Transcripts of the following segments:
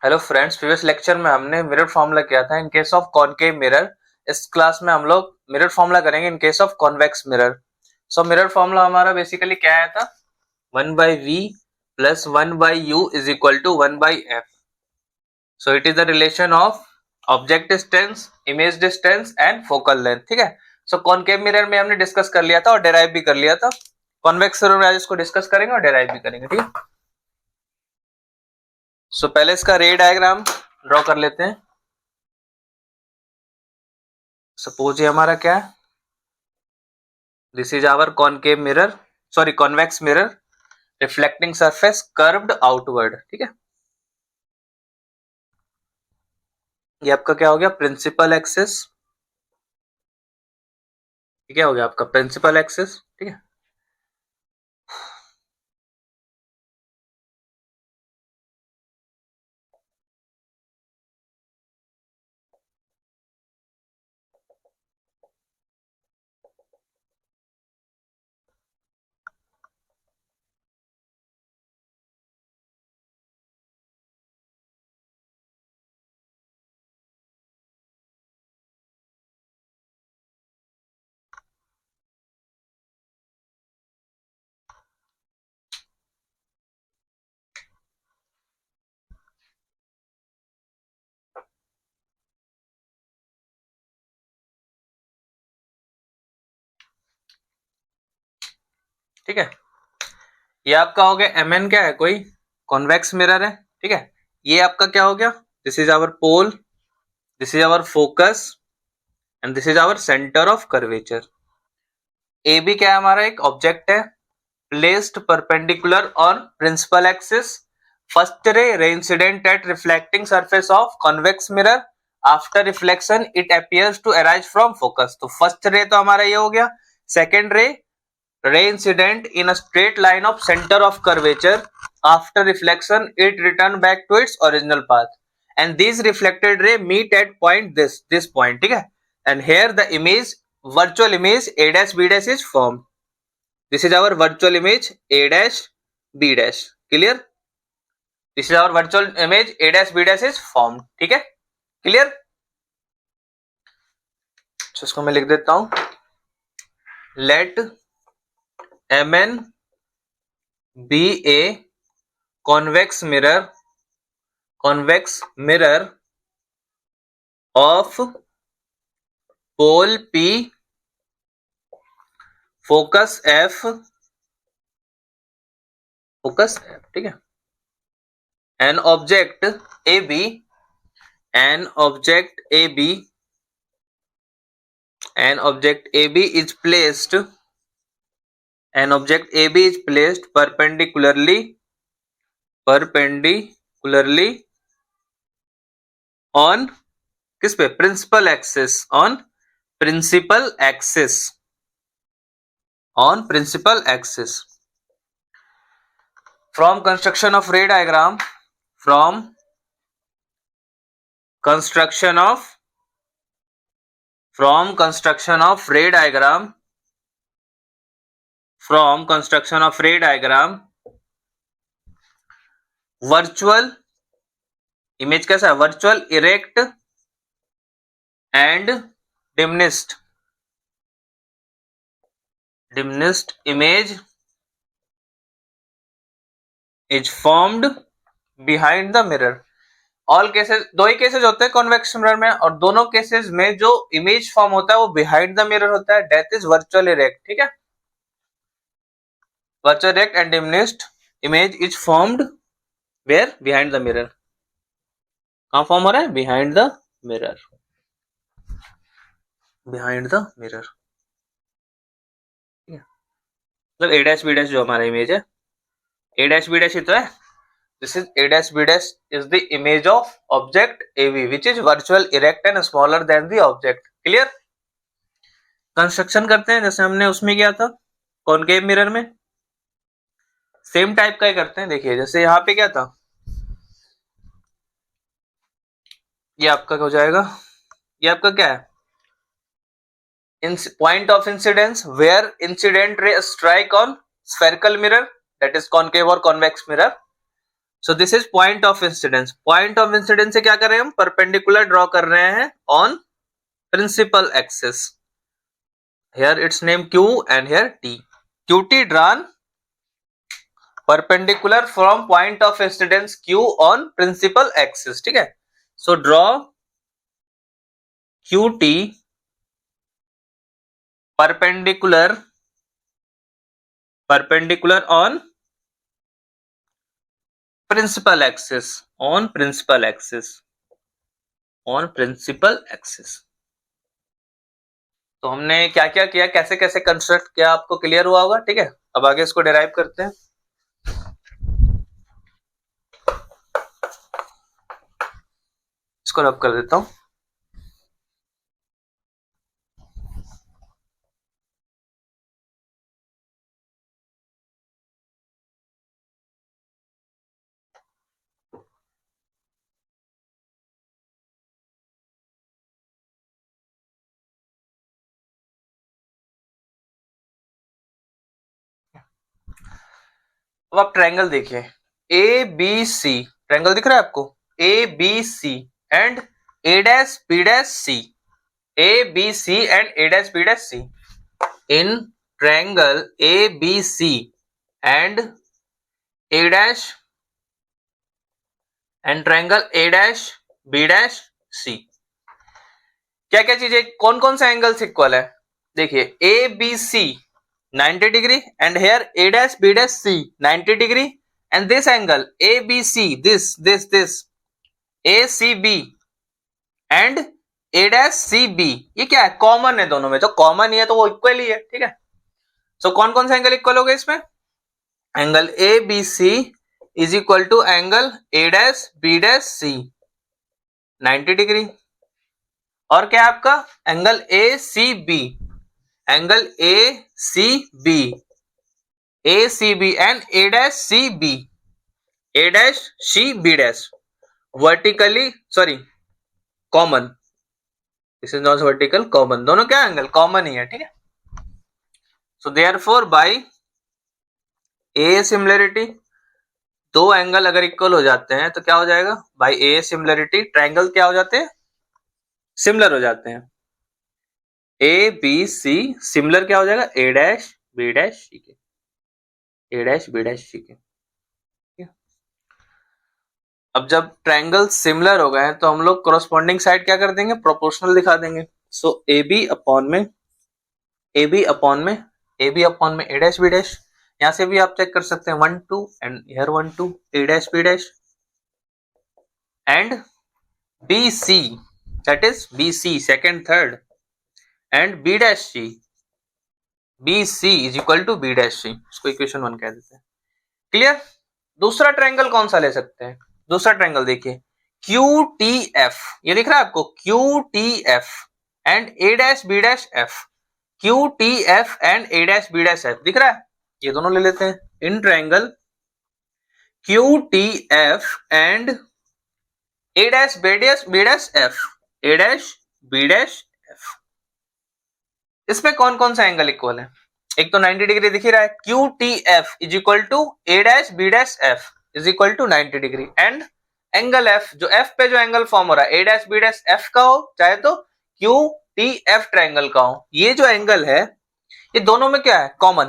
Hello friends, previous lecture में हमने mirror formula किया था in case of concave mirror. इस क्लास में हम लोग मिरर फॉर्मूला करेंगे in case of convex mirror. So mirror formula हमारा बेसिकली क्या आया था, 1/v plus 1/u is equal to 1/f। So it is the relation of object distance, image distance and focal length. ठीक है। सो concave mirror में हमने discuss कर लिया था और डेराइव भी कर लिया था। कॉन्वेक्स मिरर में आज इसको डिस्कस करेंगे और डेराइव भी करेंगे। ठीक है। सो पहले इसका रे डायग्राम ड्रॉ कर लेते हैं। सपोज ये हमारा क्या है, this is our concave mirror, sorry convex mirror, reflecting surface curved outward. ठीक है। ये आपका क्या हो गया, प्रिंसिपल एक्सिस। ये क्या हो गया आपका प्रिंसिपल एक्सिस। ठीक है। ठीक है। ये आपका हो गया mn, क्या है, कोई कॉन्वेक्स मिरर है। ठीक है। ये आपका क्या हो गया, this is our pole, this is our focus and this is our centre of curvature. A B क्या है, हमारा एक ऑब्जेक्ट है placed perpendicular on principal axis. First ray incident at reflecting surface of convex mirror. After reflection it appears to arise from focus. तो first ray तो हमारा ये हो गया। second ray incident in a straight line of center of curvature. After reflection it return back to its original path and these reflected ray meet at point this point. ठीक है। and here the image, virtual image a dash b dash is formed. This is our virtual image a dash b dash. Clear? This is our virtual image a dash b dash is formed. ठीक है, clear. इसको मैं लिख देता हूं, let mn be a convex mirror of pole p, focus f, ठीक है, an object ab is placed, perpendicularly on किस पे, principal axis, on principal axis. From construction of ray diagram, from construction of ray diagram, virtual image कैसा है, virtual, erect and diminished image is formed behind the mirror. All cases, दो ही cases होते हैं convex mirror में और दोनों cases में जो इमेज फॉर्म होता है वो बिहाइंड द मिरर होता है। That is virtual erect. ठीक है। Virtual erect and diminished image is formed where, behind the mirror. कहां फॉर्म हो रहा है, बिहाइंड द मिरर, मतलब ए डैश बी डैश जो हमारा इमेज है, ए डैश बी डैश ही तो है। This is A dash B dash is the image of object A B which is virtual erect and smaller than the object. Clear. Construction करते हैं जैसे हमने उसमें किया था कॉनकेव मिरर में, सेम टाइप का ही करते हैं। देखिए जैसे यहाँ पे क्या था, ये आपका हो जाएगा, ये आपका क्या है, point of incidence where incident ray strike on spherical mirror, that is concave or convex mirror. So this is point of incidence. Point of incidence से क्या कर रहे हैं हम, परपेंडिकुलर ड्रॉ कर रहे हैं on principal axis. Here it's name Q and here T. QT drawn perpendicular from point of incidence Q on principal axis, ठीक है। So draw QT perpendicular on principal axis, on principal axis। तो हमने क्या क्या किया, कैसे कैसे construct किया, आपको क्लियर हुआ होगा, ठीक है। अब आगे इसको डिराइव करते हैं। इसको रब कर देता हूं। अब आप ट्रायंगल देखिए, ए बी सी, ट्रायंगल दिख रहा है आपको, A B C and A dash B dash C, A B C and A dash B dash C. In triangle A B C and A dash and triangle A dash B dash C, क्या क्या चीजें, कौन कौन सा angles equal है, देखिए A B C 90 degree and here A dash B dash C 90 degree and this angle ABC, this ACB and A dash CB, ये क्या है, कॉमन है दोनों में, तो कॉमन ही है तो वो इक्वल ही है, ठीक है। सो कौन कौन सा एंगल इक्वल हो गया इसमें, angle ABC is equal to angle A dash B dash C 90 degree, और क्या है आपका angle ACB, angle ACB and A dash CB, A dash CB dash vertically, sorry common, this is not vertical, common, दोनों क्या angle common ही है, ठीक है। So therefore by A similarity, दो एंगल अगर इक्वल हो जाते हैं तो क्या हो जाएगा, बाय A सिमिलरिटी ट्रायंगल क्या हो जाते हैं, सिमिलर हो जाते हैं। ए बी सी सिमिलर क्या हो जाएगा, ए डैश बी डैश सी के, ए डैश बी डैश सी के। अब जब ट्रायंगल सिमिलर हो गए हैं तो हम लोग कोरोस्पोंडिंग साइड क्या कर देंगे, प्रोपोर्शनल दिखा देंगे। सो ए बी अपॉन में ए डैश बी डैश, यहां से भी आप चेक कर सकते हैं 1 2 and here 1 2 A dash B dash and B C, that is B C second third and B dash C, B C is equal to B dash C, इसको equation 1 कह देते हैं, क्लियर। दूसरा ट्रायंगल कौन सा ले सकते हैं, दूसरा ट्रायंगल देखिए क्यू टी एफ, ये दिख रहा है आपको Q T F and A dash B dash F, Q T F and A dash B dash F दिख रहा है, ये दोनों ले लेते हैं। In triangle Q T F and A dash B dash F, A dash B dash F, इसमें कौन कौन सा एंगल इक्वल है, एक तो 90 डिग्री दिख ही रहा है, Q T F is equal to A dash B dash F is equal to 90 degree and angle F, जो एफ पे जो एंगल फॉर्म हो रहा है A dash B dash F का हो चाहे तो क्यू टी एफ ट्रायंगल का हो, ये जो एंगल है ये दोनों में क्या है, कॉमन,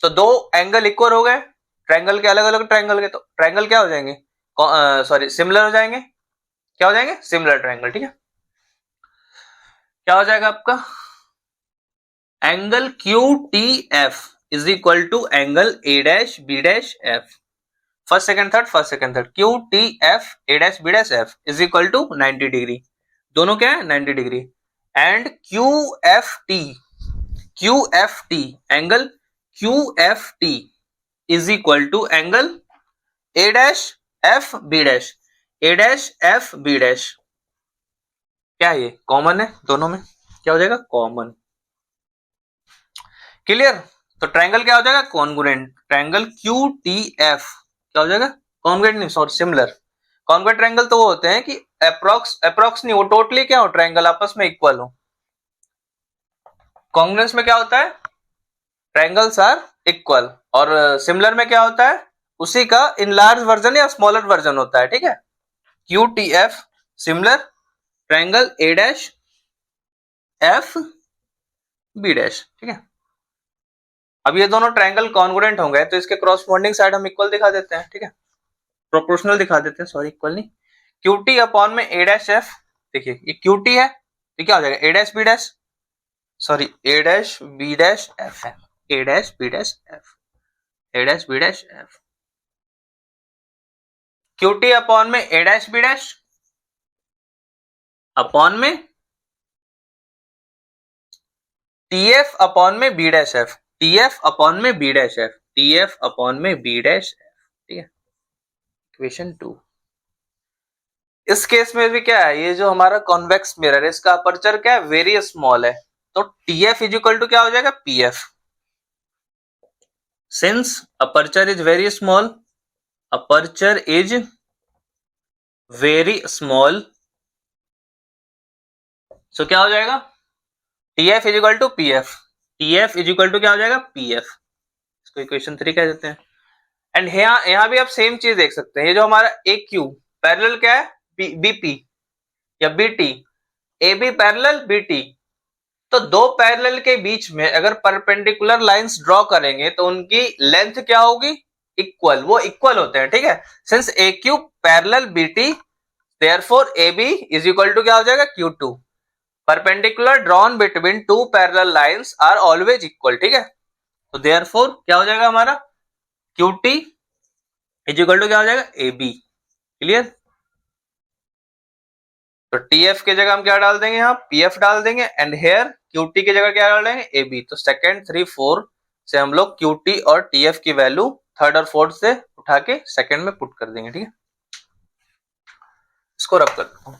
तो दो एंगल इक्वल हो गए ट्रायंगल के, अलग अलग ट्रायंगल के, तो ट्रायंगल क्या हो जाएंगे, सॉरी सिमिलर हो जाएंगे, क्या हो जाएंगे, सिमिलर ट्रायंगल, ठीक है। क्या हो जाएगा आपका angle Q T F is equal to angle A dash B dash F, first second third Q T F A dash B dash F is equal to 90 degree, दोनों क्या है 90 degree and Q F T angle Q F T is equal to angle A dash F B dash, A dash F B dash, क्या ये common है दोनों में, क्या हो जाएगा कॉमन, क्लियर। तो ट्रायंगल क्या हो जाएगा, congruent, triangle Q T F क्या हो जाएगा, कॉन्ग्रुएंट नहीं सॉरी सिमिलर, कॉन्ग्रुएंट ट्रायंगल तो वो होते हैं कि अप्रोक्स नहीं, वो टोटली क्या हो ट्रायंगल आपस में इक्वल हो। कॉन्ग्रुएंस में क्या होता है, ट्रायंगल्स आर इक्वल, और सिमिलर में क्या होता है, उसी का इनलार्ज वर्जन या स्मॉलर वर्जन होता है, ठीक है। Q T F similar triangle A dash F B dash, ठीक है। अब ये दोनों ट्रायंगल कॉन्ग्रुएंट होंगे तो इसके क्रॉसपोंडिंग साइड हम इक्वल दिखा देते हैं, ठीक है, प्रोपोर्शनल दिखा देते हैं, सॉरी इक्वल नहीं। क्यू टी अपॉन में ए डैश एफ, देखिए ये क्यू टी है तो क्या हो जाएगा A dash B dash, sorry A dash B dash F है, A dash B dash F, A dash B dash F. Q T upon में A dash B dash upon में टी एफ अपॉन में B dash F, T F upon में B dash F, T F upon में B dash F, ठीक है। Equation 2। इस case में भी क्या है, ये जो हमारा कॉन्वेक्स मिरर है इसका अपर्चर क्या है, वेरी स्मॉल है, तो T F is equal to क्या हो जाएगा P F. Since aperture is very small, aperture is very small, so क्या हो जाएगा T F is equal to P F, T F is equal to क्या हो जाएगा पी एफ, इसको इक्वेशन 3 कह देते हैं। एंड यहां भी आप सेम चीज देख सकते हैं, ये जो हमारा ए क्यू पैरेलल क्या है बीपी या BT, A B parallel BT, तो दो पैरेलल के बीच में अगर परपेंडिकुलर लाइंस ड्रॉ करेंगे तो उनकी लेंथ क्या होगी इक्वल, वो इक्वल होते हैं, ठीक है। Since A Q parallel BT therefore A B is equal to क्या हो जाएगा Q T, perpendicular drawn between two parallel lines are always equal, ठीक है। तो देयरफॉर क्या हो जाएगा हमारा Q T is equal to क्या हो जाएगा ए बी, क्लियर। तो टी एफ की जगह हम क्या डाल देंगे यहाँ पी एफ डाल देंगे, एंड हेयर क्यू टी की जगह क्या डाल देंगे ए बी। तो सेकंड 3 4 से हम लोग क्यू टी और टी एफ की वैल्यू थर्ड और फोर्थ से उठा के सेकंड में पुट कर देंगे, ठीक है। इसको रब करता हूं।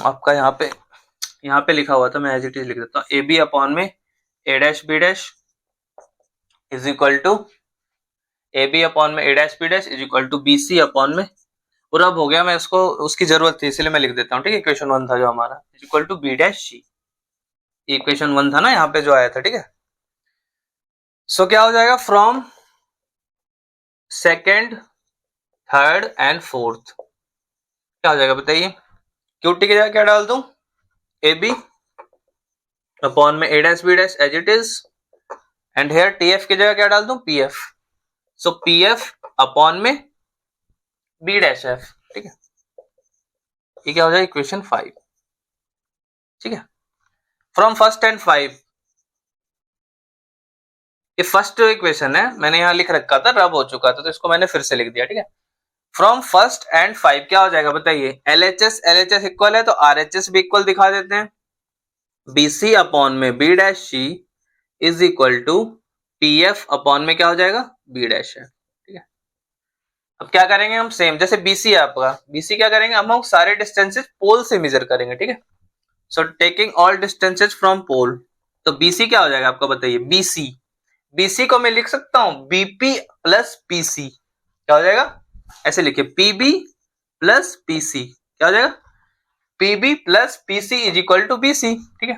आपका यहाँ पे लिखा हुआ था, मैं एज इट इज लिख देता हूँ, ए बी अपॉन में A dash B dash is equal to A B upon में A dash B dash is equal to B C upon में, पूरा अब हो गया, मैं इसको उसकी जरूरत थी इसलिए मैं लिख देता हूँ, ठीक है। इक्वेशन 1 था जो हमारा is equal to B dash C, equation 1 था ना यहाँ पे जो आया था, ठीक है। सो क्या हो जाएगा from second third and fourth क्या हो जाएगा बताइए, क्यू टी की जगह क्या डाल दूं ए बी अपॉन में A dash B dash as it is, and here T F की जगह क्या डाल दूं P F, so P F upon में बी डैश एफ, ठीक है। ये क्या हो जाएगा इक्वेशन 5, ठीक है। फ्रॉम फर्स्ट एंड 5, ये फर्स्ट इक्वेशन है, मैंने यहां लिख रखा था रब हो चुका था तो इसको मैंने फिर से लिख दिया, ठीक है। फ्रॉम फर्स्ट एंड 5 क्या हो जाएगा बताइए, एल एच एस इक्वल है तो आर एच एस भी इक्वल दिखा देते हैं, बी सी अपॉन में B dash C is equal to P F upon में क्या हो जाएगा बी डैश है, ठीक है। अब क्या करेंगे हम सेम जैसे बीसी है आपका, बीसी क्या करेंगे हम सारे डिस्टेंसेस पोल से मेजर करेंगे, ठीक है। So taking all distances from pole, तो बीसी क्या हो जाएगा आपका बताइए बीसी, बीसी को मैं लिख सकता हूं बीपी प्लस पीसी, क्या हो जाएगा ऐसे लिखिए पीबी प्लस पीसी, क्या हो जाएगा PB plus PC is equal to BC, ठीक है।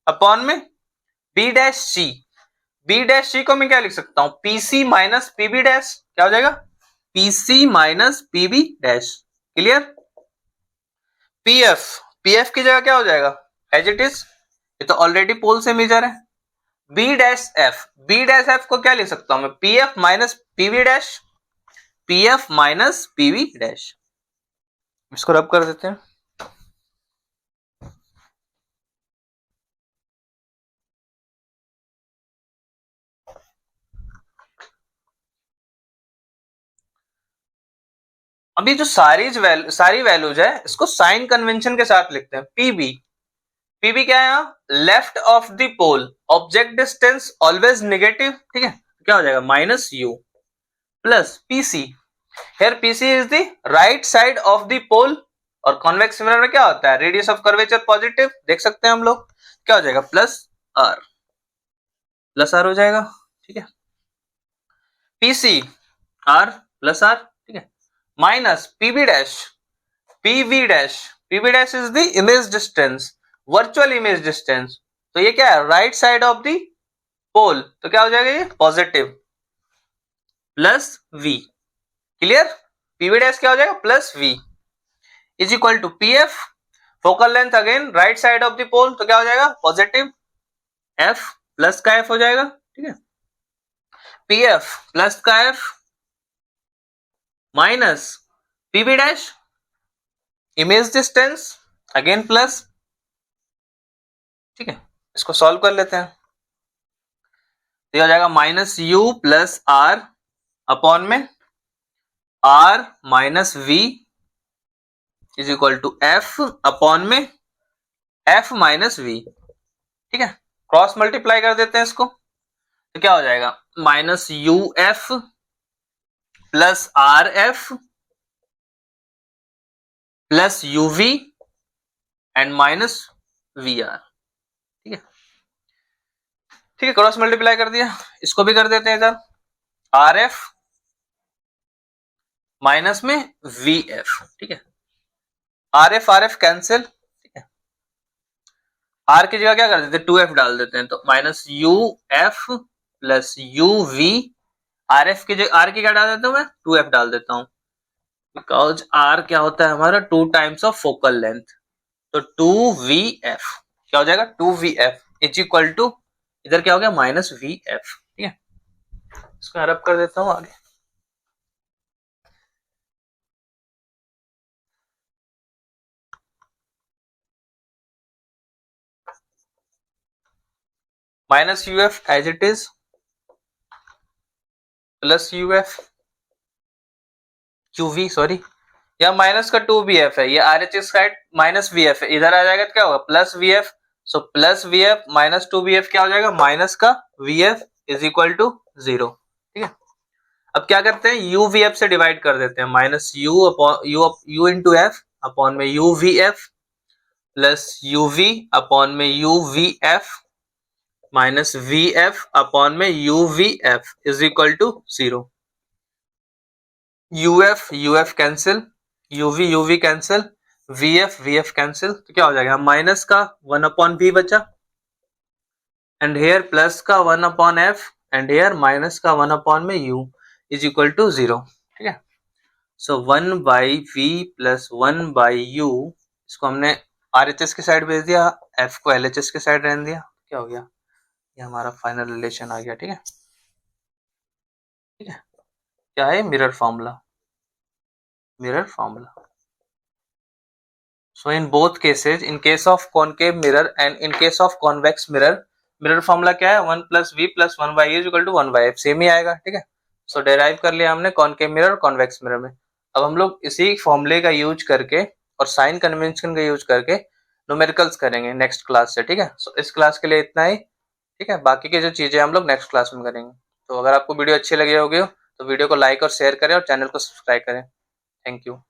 अपॉन में B dash C, B dash C को मैं क्या लिख सकता हूं पीसी माइनस पीबी डैश, क्या हो जाएगा PC minus PB dash, clear. PF, PF की जगह क्या हो जाएगा एज इट इज, ये तो ऑलरेडी पोल से मेजर है, B dash F, B dash F को क्या लिख सकता हूं मैं PF minus PV dash, PF minus PV dash, इसको रब कर देते हैं। अभी जो सारी वैल्यूज है इसको साइन कन्वेंशन के साथ लिखते हैं, पीबी, पीबी क्या है यहाँ left of the pole, object distance always negative, ठीक है, क्या हो जाएगा minus U plus PC, here PC is the right side of the pole, और कॉन्वेक्स मिरर में क्या होता है रेडियस ऑफ कर्वेचर पॉजिटिव, देख सकते हैं हम लोग, क्या हो जाएगा प्लस आर हो जाएगा, ठीक है। पीसी आर प्लस आर, ठीक है, minus PB dash, PV dash PV dash is the image distance, virtual image distance. तो ये क्या है, right side of the pole, तो क्या हो जाएगा ये positive plus v, clear. PV dash क्या हो जाएगा plus v is equal to P F, focal length again right side of the pole, तो क्या हो जाएगा पॉजिटिव f प्लस का f हो जाएगा, ठीक है। पी एफ प्लस का f minus PV dash image distance again plus, ठीक है। इसको सॉल्व कर लेते हैं, तो हो जाएगा minus u plus r upon में r minus v is equal to f upon में f माइनस v, ठीक है। क्रॉस मल्टीप्लाई कर देते हैं इसको, तो क्या हो जाएगा minus U F plus R F plus UV and minus V R, ठीक है। ठीक है, क्रॉस मल्टीप्लाई कर दिया, इसको भी कर देते हैं इधर, आर एफ माइनस में वी एफ, ठीक है। आर एफ कैंसिल, ठीक है। आर की जगह क्या कर देते हैं 2f डाल देते हैं, तो minus U F plus U V, R F की जगह आर की क्या डाल देता हूं मैं 2f डाल देता हूं, बिकॉज आर क्या होता है हमारा 2 टाइम्स ऑफ फोकल लेंथ, तो 2vf क्या हो जाएगा 2vf इज इक्वल टू इधर क्या हो गया माइनस vf, ठीक है। इसको रब कर देता हूं आगे, minus uf as it is plus uf uv sorry, या माइनस का 2vf है, ये R H side minus vf है, इधर आ जाएगा तो क्या होगा plus vf, so plus vf minus 2vf क्या हो जाएगा माइनस का vf इज इक्वल टू 0, ठीक है। अब क्या करते हैं u vf से डिवाइड कर देते हैं, minus u upon u into F upon में u vf plus uv upon में u vf minus vf upon में u vf is equal to 0, uf cancel, uv cancel, vf cancel, तो क्या हो जाएगा माइनस का 1 अपॉन v बचा, and here plus का 1 upon f and here minus का 1 अपॉन में u इज इक्वल टू 0, ठीक है। सो 1 by v plus 1 by u, इसको हमने RHS की साइड भेज दिया, f को LHS की साइड रहने दिया, क्या हो गया ये हमारा फाइनल रिलेशन आ गया, ठीक है। ठीक है, क्या है mirror formula, mirror formula. So in both cases, in case of concave mirror and in case of convex mirror, mirror formula क्या है 1 plus V plus 1 by is equal to 1 by F, same ही आएगा, ठीक है। So derive कर लिया हमने concave mirror और कॉन्वेक्स मिरर में। अब हम लोग इसी फॉर्मूले का यूज करके और साइन कन्वेंशन का यूज करके न्यूमेरिकल्स करेंगे नेक्स्ट क्लास से, ठीक है। सो इस क्लास के लिए इतना ही, ठीक है। बाकी की जो चीजें हम लोग नेक्स्ट क्लास में करेंगे। तो अगर आपको वीडियो अच्छी लगी होगी तो वीडियो को लाइक और शेयर करें और चैनल को सब्सक्राइब करें। Thank you.